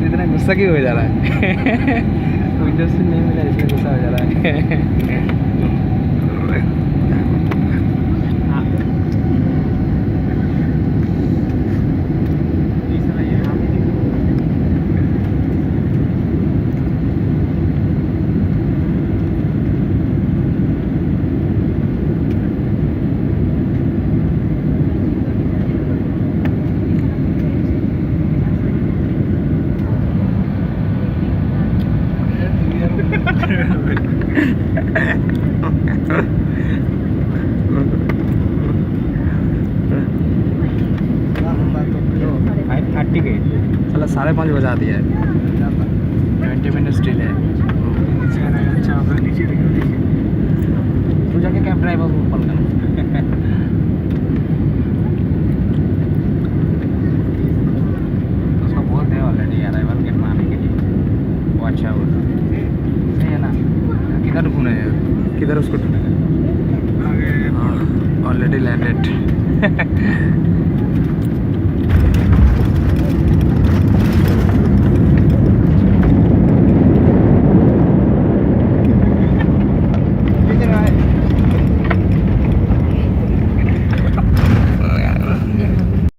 इतना गुस्सा क्यों हो जा रहा है? विंडो सीट नहीं मिला इसलिए गुस्सा हो जा रहा है। चलो 5:30 बजा दिया है। 20 मिनट्स डिले है। तू जाके कैब ड्राइवर को कॉल कर। उसको बोल दे ऑलरेडी अराइवल गेट में आने के लिए। वो अच्छा हो सही है ना। किधर घूमने किधर उसको ढूंढेगा? Already landed.